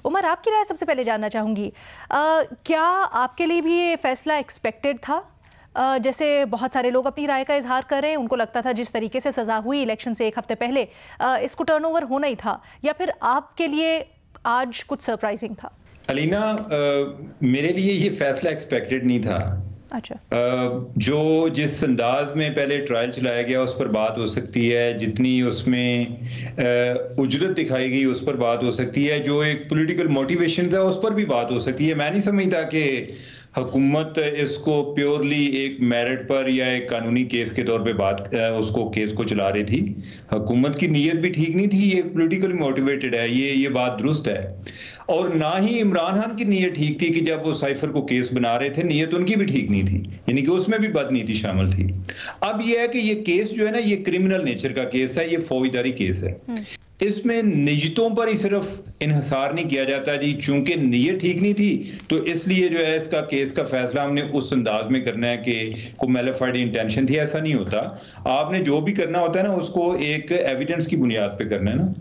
उमर, आपकी राय सबसे पहले जानना चाहूँगी, क्या आपके लिए भी ये फैसला एक्सपेक्टेड था? जैसे बहुत सारे लोग अपनी राय का इजहार कर रहे हैं, उनको लगता था जिस तरीके से सज़ा हुई इलेक्शन से एक हफ्ते पहले इसको टर्नओवर होना ही था, या फिर आपके लिए आज कुछ सरप्राइजिंग था? अलीना, मेरे लिए ये फैसला एक्सपेक्टेड नहीं था। अच्छा। जो जिस अंदाज में पहले ट्रायल चलाया गया उस पर बात हो सकती है, जितनी उसमें उजरत दिखाई गई उस पर बात हो सकती है, जो एक पॉलिटिकल मोटिवेशन था उस पर भी बात हो सकती है। मैं नहीं समझता कि हुकूमत इसको प्योरली एक मेरिट पर या एक कानूनी केस के तौर पे उसको केस को चला रही थी। हुकूमत की नीयत भी ठीक नहीं थी, ये पॉलिटिकली मोटिवेटेड है, ये बात दुरुस्त है। और ना ही इमरान खान की नीयत ठीक थी कि जब वो साइफर को केस बना रहे थे, नीयत उनकी भी ठीक नहीं थी, यानी कि उसमें भी बदनीति शामिल थी। अब ये है कि ये केस जो है ना, ये क्रिमिनल नेचर का केस है, ये फौजदारी केस है। इसमें नियतों पर ही सिर्फ इन्हिसार नहीं किया जाता जी, चूंकि नीयत ठीक नहीं थी तो इसलिए जो है इसका केस का फैसला हमने उस अंदाज में करना है कि कोई मैलिफाइड इंटेंशन थी, ऐसा नहीं होता। आपने जो भी करना होता है ना, उसको एक एविडेंस की बुनियाद पे करना है ना।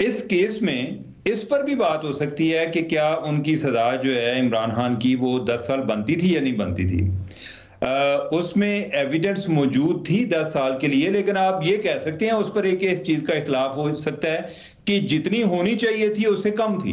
इस केस में इस पर भी बात हो सकती है कि क्या उनकी सजा जो है इमरान खान की वो 10 साल बनती थी या नहीं बनती थी। उसमें एविडेंस मौजूद थी 10 साल के लिए, लेकिन आप ये कह सकते हैं उस पर एक इस चीज का इख्तिलाफ हो सकता है कि जितनी होनी चाहिए थी उससे कम थी।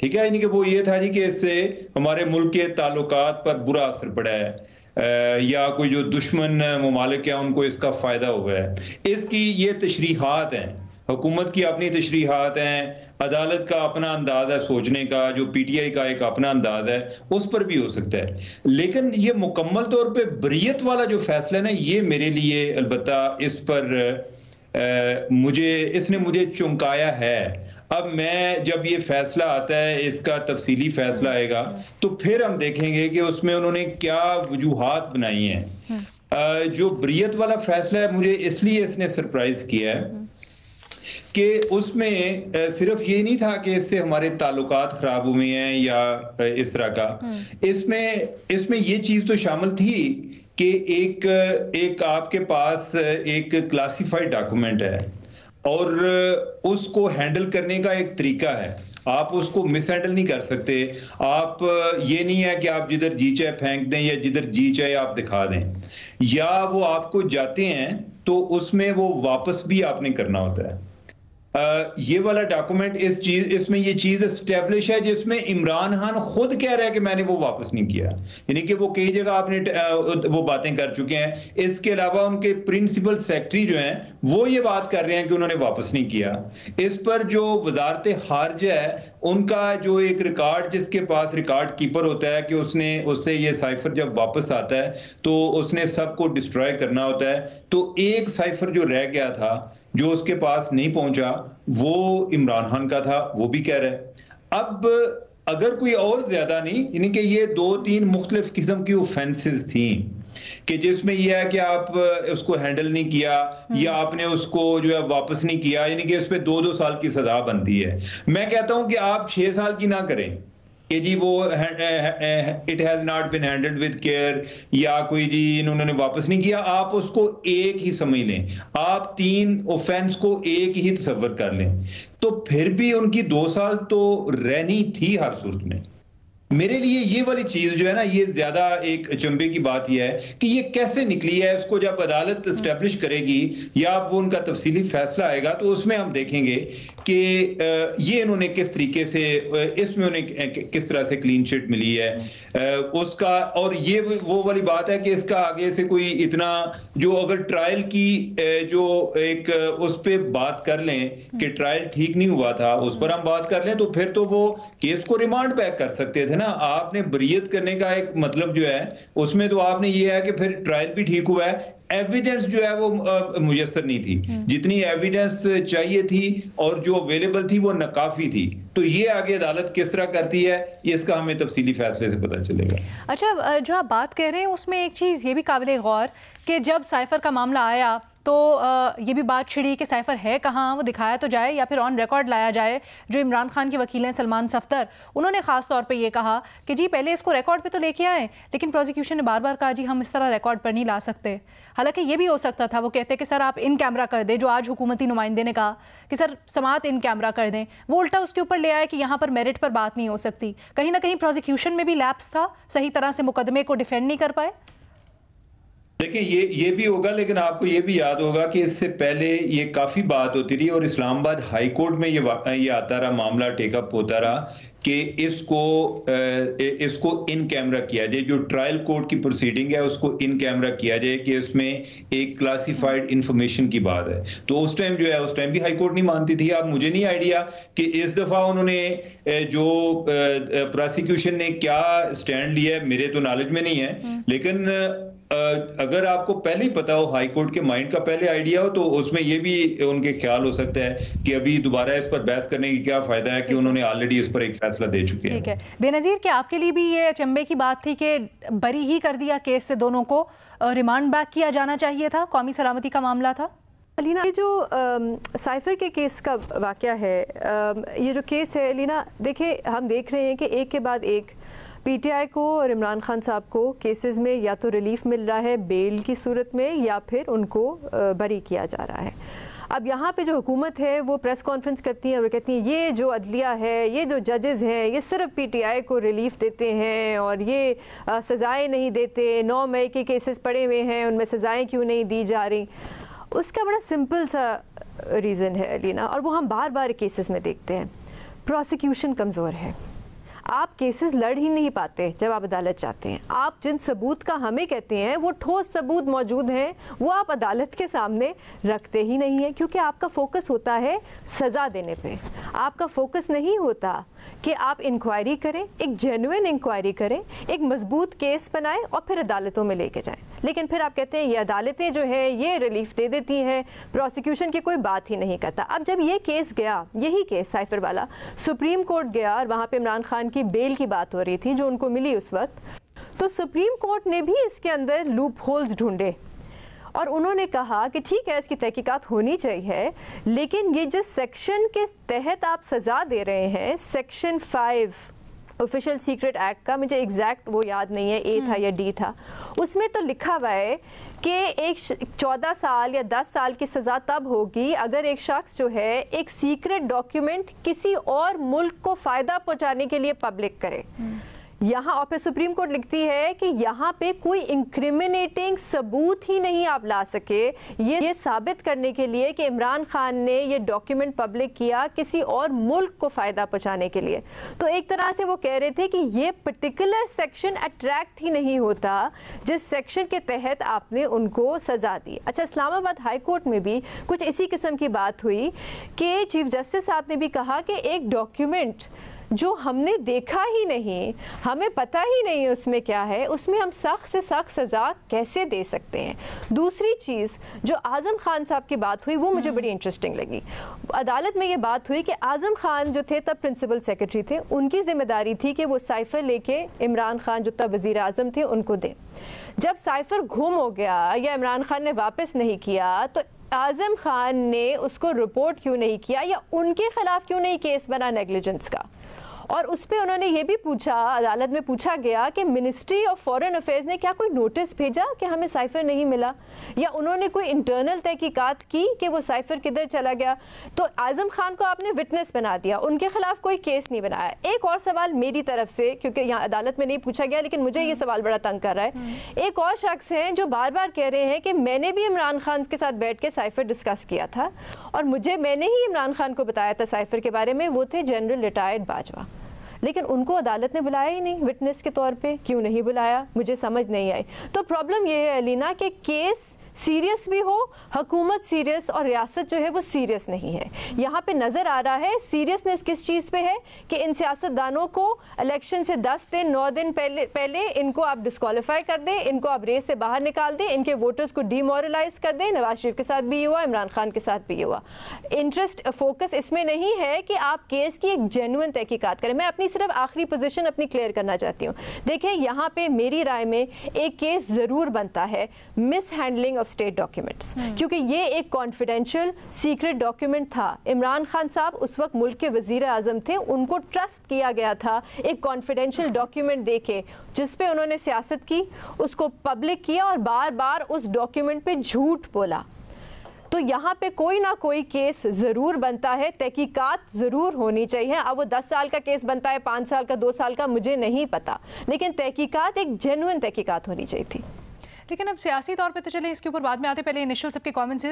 ठीक है, यानी कि वो ये था जी कि इससे हमारे मुल्क के ताल्लुकात पर बुरा असर पड़ा है, या कोई जो दुश्मन ममालिक है उनको इसका फायदा हुआ है। इसकी ये तशरीहात हैं, हुकूमत की अपनी तशरीहात हैं, अदालत का अपना अंदाज है सोचने का, जो पीटीआई का एक अपना अंदाज है, उस पर भी हो सकता है। लेकिन ये मुकम्मल तौर पे बरियत वाला जो फैसला है ना, ये मेरे लिए अलबत्ता इस पर इसने मुझे चौंकाया है। अब मैं जब ये फैसला आता है, इसका तफसीली फैसला आएगा, तो फिर हम देखेंगे कि उसमें उन्होंने क्या वजूहात बनाई हैं। जो बरियत वाला फैसला है, मुझे इसलिए इसने सरप्राइज किया है कि उसमें सिर्फ ये नहीं था कि इससे हमारे ताल्लुकात खराब हुए हैं या इस तरह का, इसमें ये चीज तो शामिल थी कि एक आपके पास एक क्लासिफाइड डॉक्यूमेंट है और उसको हैंडल करने का एक तरीका है, आप उसको मिस हैंडल नहीं कर सकते। आप ये नहीं है कि आप जिधर जी चाहे फेंक दें या जिधर जी चाहे आप दिखा दें, या वो आपको जाते हैं तो उसमें वो वापस भी आपने करना होता है। ये वाला डॉक्यूमेंट इसमें ये चीज एस्टेब्लिश है जिसमें इमरान खान खुद कह रहा है कि मैंने वो वापस नहीं किया, यानी कि वो कई जगह आपने वो बातें कर चुके हैं। इसके अलावा उनके प्रिंसिपल सेक्रेटरी जो हैं वो ये बात कर रहे हैं कि उन्होंने वापस नहीं किया। इस पर जो वजारत खारजा है, उनका जो एक रिकॉर्ड, जिसके पास रिकॉर्ड कीपर होता है कि उससे ये साइफर जब वापस आता है तो उसने सबको डिस्ट्रॉय करना होता है। तो एक साइफर जो रह गया था, जो उसके पास नहीं पहुंचा, वो इमरान खान का था, वो भी कह रहा है। अब अगर कोई और ज्यादा नहीं, यानी कि ये 2-3 मुख्तलिफ किस्म की ऑफेंसेस थी कि जिसमें यह है कि आप उसको हैंडल नहीं किया या आपने उसको जो है वापस नहीं किया, यानी कि उस पर 2-2 साल की सजा बनती है। मैं कहता हूं कि आप 6 साल की ना करें कि जी वो it has not been handled with care, या कोई जी इन्होंने वापस नहीं किया, आप उसको एक ही समझ लें, आप 3 ऑफेंस को एक ही तसव्वुर कर लें, तो फिर भी उनकी 2 साल तो रहनी थी हर सूरत में। मेरे लिए ये वाली चीज जो है ना, ये ज्यादा एक अचंभे की बात यह है कि ये कैसे निकली है। इसको जब अदालत एस्टेब्लिश करेगी या वो उनका तफसीली फैसला आएगा तो उसमें हम देखेंगे कि ये इन्होंने किस तरीके से, इसमें उन्हें किस तरह से क्लीन चिट मिली है उसका। और ये वो वाली बात है कि इसका आगे से कोई इतना, जो अगर ट्रायल की जो एक उस पर बात कर लें कि ट्रायल ठीक नहीं हुआ था, उस पर हम बात कर लें, तो फिर तो वो केस को रिमांड बैक कर सकते थे ना। आपने बरियत करने का एक मतलब जो है उसमें तो आपने ये है कि फिर ट्रायल भी ठीक हुआ है, एविडेंस जो है वो मुयस्सर नहीं थी, जितनी एविडेंस चाहिए थी और जो अवेलेबल थी वो नाकाफी थी। तो ये आगे अदालत किस तरह करती है, इसका हमें तफसीली फैसले से पता चलेगा। अच्छा, जो आप बात कह रहे हैं उसमें एक चीज़ ये भी काबिल गौर कि जब साइफर का मामला आया तो ये भी बात छिड़ी कि साइफर है कहाँ, वो दिखाया तो जाए या फिर ऑन रिकॉर्ड लाया जाए। जो इमरान खान के वकील हैं सलमान सफ्दर, उन्होंने ख़ास तौर पे ये कहा कि जी पहले इसको रिकॉर्ड पे तो लेके आए, लेकिन प्रोसिक्यूशन ने बार बार कहा जी हम इस तरह रिकॉर्ड पर नहीं ला सकते। हालांकि ये भी हो सकता था, वो कहते कि सर आप इन कैमरा कर दें, जो आज हुकूमती नुमाइंदे ने कहा कि सर समात इन कैमरा कर दें, वो उल्टा उसके ऊपर ले आए कि यहाँ पर मेरिट पर बात नहीं हो सकती। कहीं ना कहीं प्रोसिक्यूशन में भी लैप्स था, सही तरह से मुकदमे को डिफेंड नहीं कर पाए। देखिए ये भी होगा, लेकिन आपको ये भी याद होगा कि इससे पहले ये काफी बात होती रही और इस्लामाबाद हाई कोर्ट में ये आता रहा, मामला टेकअप होता रहा कि इसको इन कैमरा किया जाए। जो ट्रायल कोर्ट की प्रोसीडिंग है उसको इन कैमरा किया जाए कि इसमें एक क्लासिफाइड इंफॉर्मेशन की बात है। तो उस टाइम जो है, उस टाइम भी हाई कोर्ट नहीं मानती थी। अब मुझे नहीं आइडिया कि इस दफा उन्होंने जो प्रोसिक्यूशन ने क्या स्टैंड लिया है, मेरे तो नॉलेज में नहीं है, लेकिन अगर आपको पहले ही पता हो, हाई कोर्ट के माइंड का पहले आइडिया हो, तो उसमें ये भी उनके ख्याल हो सकता है कि अभी दोबारा इस पर बहस करने की क्या फायदा है कि उन्होंने ऑलरेडी इस पर एक फैसला दे चुके हैं। ठीक है बेनजीर, क्या आपके लिए भी ये अचंभे की बात थी कि बरी ही कर दिया केस से, दोनों को रिमांड बैक किया जाना चाहिए था, कौमी सलामती का मामला था? अलीना, ये जो साइफर के केस का वाक़या है, ये जो केस है अलीना, देखिए हम देख रहे हैं कि एक के बाद एक पीटीआई को और इमरान खान साहब को केसेस में या तो रिलीफ मिल रहा है बेल की सूरत में, या फिर उनको बरी किया जा रहा है। अब यहाँ पे जो हुकूमत है वो प्रेस कॉन्फ्रेंस करती है और कहती है ये जो अदलिया है, ये जो जजेस हैं, ये सिर्फ पीटीआई को रिलीफ देते हैं और ये सज़ाएँ नहीं देते। 9 मई के केसेस पड़े हुए हैं, उनमें सज़ाएँ क्यों नहीं दी जा रही? उसका बड़ा सिंपल सा रीज़न है अलीना, और वो हम बार बार केसेस में देखते हैं। प्रोसिक्यूशन कमज़ोर है, आप केसेस लड़ ही नहीं पाते जब आप अदालत जाते हैं। आप जिन सबूत का हमें कहते हैं वो ठोस सबूत मौजूद हैं, वो आप अदालत के सामने रखते ही नहीं है, क्योंकि आपका फोकस होता है सज़ा देने पे। आपका फोकस नहीं होता कि आप इंक्वायरी करें, एक जेन्युइन इंक्वायरी करें, एक मजबूत केस बनाएं और फिर अदालतों में लेके जाएं। लेकिन फिर आप कहते हैं ये अदालतें जो है ये रिलीफ दे देती हैं, प्रोसिक्यूशन की कोई बात ही नहीं करता। अब जब ये केस गया, यही केस साइफर वाला, सुप्रीम कोर्ट गया और वहाँ पे इमरान खान की बेल की बात हो रही थी जो उनको मिली उस वक्त, तो सुप्रीम कोर्ट ने भी इसके अंदर लूप होल्स ढूंढे और उन्होंने कहा कि ठीक है इसकी तहकीकात होनी चाहिए, लेकिन ये जिस सेक्शन के तहत आप सज़ा दे रहे हैं, सेक्शन 5 ऑफिशियल सीक्रेट एक्ट का, मुझे एग्जैक्ट वो याद नहीं है ए था या डी था, उसमें तो लिखा हुआ है कि एक 14 साल या 10 साल की सज़ा तब होगी अगर एक शख्स जो है एक सीक्रेट डॉक्यूमेंट किसी और मुल्क को फ़ायदा पहुंचाने के लिए पब्लिक करे। यहाँ और फिर सुप्रीम कोर्ट लिखती है कि यहाँ पे कोई इंक्रिमिनेटिंग सबूत ही नहीं आप ला सके ये साबित करने के लिए कि इमरान खान ने ये डॉक्यूमेंट पब्लिक किया किसी और मुल्क को फ़ायदा पहुँचाने के लिए। तो एक तरह से वो कह रहे थे कि ये पर्टिकुलर सेक्शन अट्रैक्ट ही नहीं होता जिस सेक्शन के तहत आपने उनको सज़ा दी। अच्छा, इस्लामाबाद हाई कोर्ट में भी कुछ इसी किस्म की बात हुई कि चीफ जस्टिस साहब ने भी कहा कि एक डॉक्यूमेंट जो हमने देखा ही नहीं, हमें पता ही नहीं उसमें क्या है, उसमें हम सख्त से सख्त सज़ा कैसे दे सकते हैं। दूसरी चीज़ जो आज़म खान साहब की बात हुई वो मुझे बड़ी इंटरेस्टिंग लगी। अदालत में ये बात हुई कि आज़म खान जो थे तब प्रिंसिपल सेक्रेटरी थे, उनकी जिम्मेदारी थी कि वो साइफर लेके इमरान खान जो तब वज़ीर आज़म थे उनको दें। जब साइफर गुम हो गया या इमरान खान ने वापस नहीं किया तो आज़म खान ने उसको रिपोर्ट क्यों नहीं किया या उनके खिलाफ क्यों नहीं केस बना नेग्लिजेंस का। और उस पर उन्होंने ये भी पूछा, अदालत में पूछा गया कि मिनिस्ट्री ऑफ फॉरेन अफेयर्स ने क्या कोई नोटिस भेजा कि हमें साइफर नहीं मिला, या उन्होंने कोई इंटरनल तहकीकात की कि वो साइफर किधर चला गया। तो आज़म खान को आपने विटनेस बना दिया, उनके खिलाफ कोई केस नहीं बनाया। एक और सवाल मेरी तरफ से, क्योंकि यहाँ अदालत में नहीं पूछा गया लेकिन मुझे ये सवाल बड़ा तंग कर रहा है। एक और शख्स हैं जो बार बार कह रहे हैं कि मैंने भी इमरान खान के साथ बैठ के साइफर डिस्कस किया था और मैंने ही इमरान खान को बताया था साइफर के बारे में, वो थे जनरल रिटायर्ड बाजवा। लेकिन उनको अदालत ने बुलाया ही नहीं विटनेस के तौर पे। क्यों नहीं बुलाया, मुझे समझ नहीं आई। तो प्रॉब्लम ये है अलीना कि केस सीरियस भी हो, हुकूमत सीरियस और रियासत जो है वो सीरियस नहीं है। यहाँ पे नज़र आ रहा है सीरियसनेस किस चीज़ पे है कि इन सियासतदानों को इलेक्शन से 10 दिन 9 दिन पहले इनको आप डिस्क्वालीफाई कर दें, इनको आप रेस से बाहर निकाल दें, इनके वोटर्स को डीमोरलाइज कर दें। नवाज शरीफ के साथ भी ये हुआ, इमरान खान के साथ भी ये हुआ। इंटरेस्ट फोकस इसमें नहीं है कि आप केस की एक जेन्युइन तहकीकात करें। मैं अपनी सिर्फ आखिरी पोजीशन अपनी क्लियर करना चाहती हूँ। देखिए, यहाँ पे मेरी राय में एक केस ज़रूर बनता है miss handling of state documents, क्योंकि ये एक कॉन्फिडेंशियल सीक्रेट डॉक्यूमेंट था। इमरान खान साहब उस वक्त मुल्क के वजीर आजम थे, उनको ट्रस्ट किया गया था एक कॉन्फिडेंशियल डॉक्यूमेंट देके, जिस पे उन्होंने सियासत की, उसको पब्लिक किया और बार बार उस डॉक्यूमेंट पे झूठ बोला। तो यहाँ पे कोई ना कोई केस ज़रूर बनता है, तहकीकात ज़रूर होनी चाहिए। अब वो 10 साल का केस बनता है, 5 साल का, 2 साल का, मुझे नहीं पता, लेकिन तहकीकात एक जेन्युइन तहकीकात होनी चाहिए थी। लेकिन अब सियासी तौर पे तो चले इसके ऊपर बाद में आते, पहले इनिशियल सबके कमेंट्स